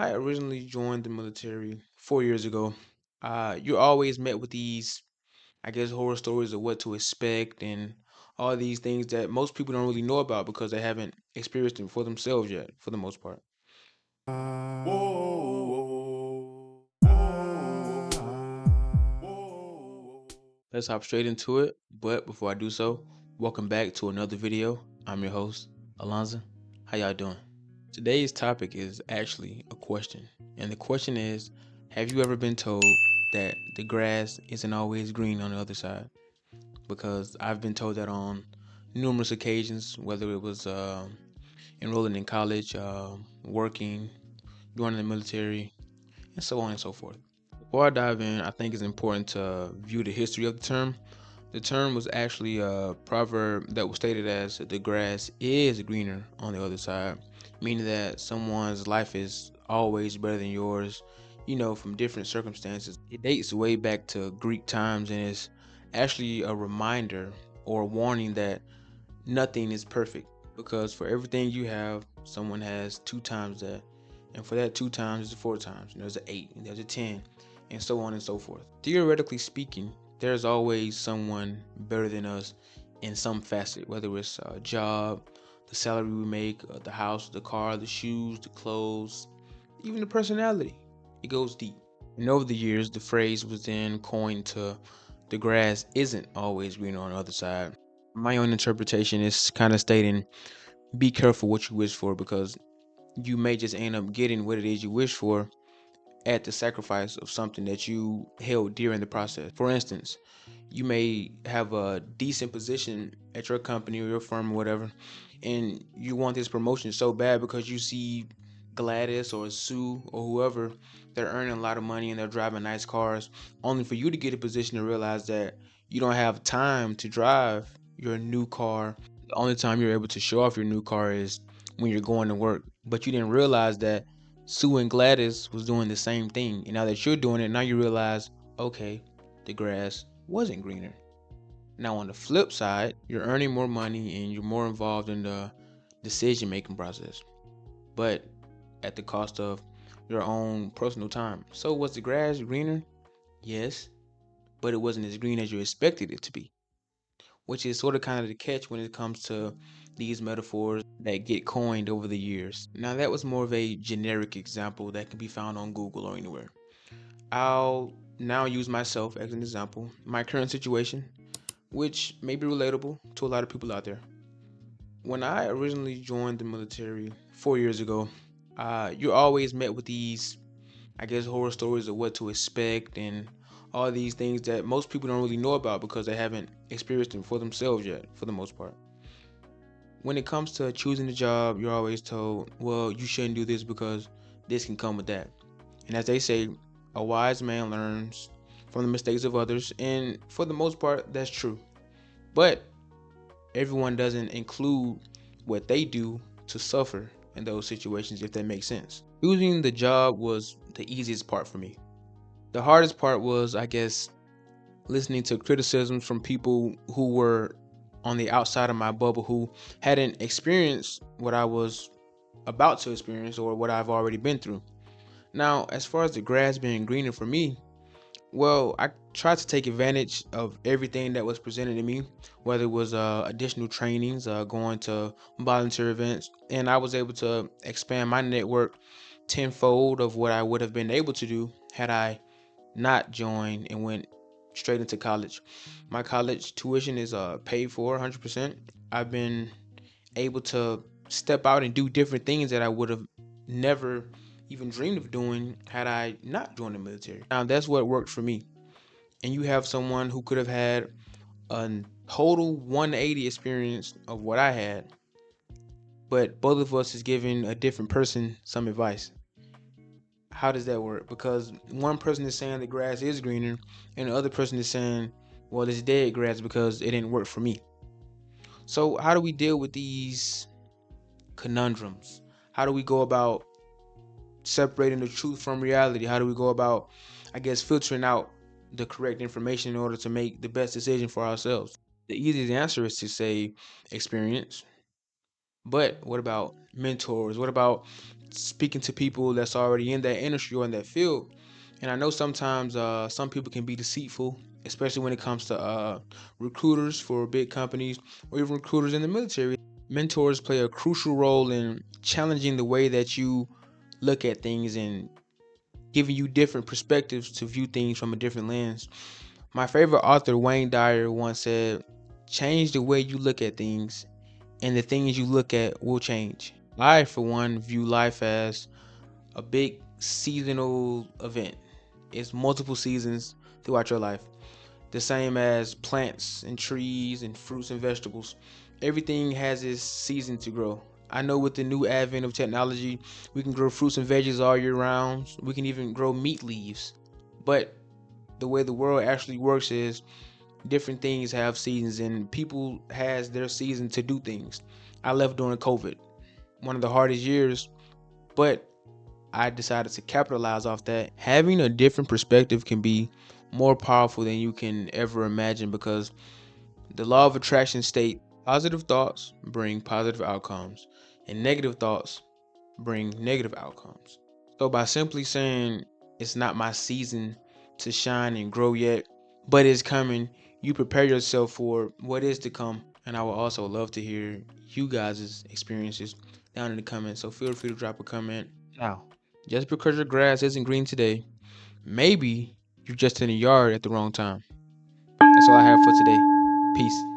I originally joined the military 4 years ago. You're always met with these, horror stories of what to expect and all these things that most people don't really know about because they haven't experienced it for themselves yet, for the most part. Let's hop straight into it. But before I do so, welcome back to another video. I'm your host, Alonzo. How y'all doing? Today's topic is actually a question. And the question is, have you ever been told that the grass isn't always green on the other side? Because I've been told that on numerous occasions, whether it was enrolling in college, working, joining the military, and so on and so forth. Before I dive in, I think it's important to view the history of the term. The term was actually a proverb that was stated as the grass is greener on the other side, meaning that someone's life is always better than yours, from different circumstances. It dates way back to Greek times and is actually a reminder or a warning that nothing is perfect because for everything you have, someone has two times that. And for that two times is four times. And there's an eight, and there's a 10, and so on and so forth. Theoretically speaking, there's always someone better than us in some facet, whether it's a job, the salary we make, the house, the car, the shoes, the clothes, even the personality. It goes deep. And over the years, the phrase was then coined to the grass isn't always greener on the other side. My own interpretation is kind of stating be careful what you wish for because you may just end up getting what it is you wish for at the sacrifice of something that you held dear in the process. For instance, you may have a decent position at your company or your firm or whatever, and you want this promotion so bad because you see Gladys or Sue or whoever, they're earning a lot of money and they're driving nice cars, only for you to get a position to realize that you don't have time to drive your new car. The only time you're able to show off your new car is when you're going to work. But you didn't realize that Sue and Gladys was doing the same thing. And now that you're doing it, now you realize, okay, the grass wasn't greener. Now on the flip side, you're earning more money and you're more involved in the decision making process, but at the cost of your own personal time. So was the grass greener? Yes, but it wasn't as green as you expected it to be, which is sort of kind of the catch when it comes to these metaphors that get coined over the years. Now that was more of a generic example that can be found on Google or anywhere. I'll now use myself as an example, my current situation, which may be relatable to a lot of people out there. When I originally joined the military 4 years ago, you're always met with these, horror stories of what to expect and all these things that most people don't really know about because they haven't experienced them for themselves yet, for the most part. When it comes to choosing a job, you're always told, well, you shouldn't do this because this can come with that. And as they say, a wise man learns from the mistakes of others, and for the most part, that's true. But everyone doesn't include what they do to suffer in those situations, if that makes sense. Choosing the job was the easiest part for me. The hardest part was, listening to criticisms from people who were on the outside of my bubble who hadn't experienced what I was about to experience or what I've already been through. Now, as far as the grass being greener for me, well, I tried to take advantage of everything that was presented to me, whether it was additional trainings, going to volunteer events, and I was able to expand my network tenfold of what I would have been able to do had I not joined and went straight into college. My college tuition is paid for 100%. I've been able to step out and do different things that I would have never even dreamed of doing had I not joined the military. Now that's what worked for me. And you have someone who could have had a total 180 experience of what I had, but both of us is giving a different person some advice. How does that work? Because one person is saying the grass is greener, and the other person is saying, well, it's dead grass because it didn't work for me. So, how do we deal with these conundrums? How do we go about separating the truth from reality? How do we go about, filtering out the correct information in order to make the best decision for ourselves? The easiest answer is to say experience. But what about mentors? What about speaking to people that's already in that industry or in that field? And I know sometimes some people can be deceitful, especially when it comes to recruiters for big companies or even recruiters in the military. Mentors play a crucial role in challenging the way that you look at things and giving you different perspectives to view things from a different lens. My favorite author, Wayne Dyer, once said, "Change the way you look at things, and the things you look at will change." I, for one, view life as a big seasonal event. It's multiple seasons throughout your life, the same as plants and trees and fruits and vegetables. Everything has its season to grow. I know with the new advent of technology, we can grow fruits and veggies all year round. We can even grow meat leaves. But the way the world actually works is different things have seasons and people has their season to do things. I left during COVID, one of the hardest years, but I decided to capitalize off that. Having a different perspective can be more powerful than you can ever imagine because the law of attraction state positive thoughts bring positive outcomes and negative thoughts bring negative outcomes. So by simply saying it's not my season to shine and grow yet, but it's coming, you prepare yourself for what is to come. And I would also love to hear you guys' experiences down in the comments. So feel free to drop a comment. Now, just because your grass isn't green today, maybe you're just in the yard at the wrong time. That's all I have for today. Peace.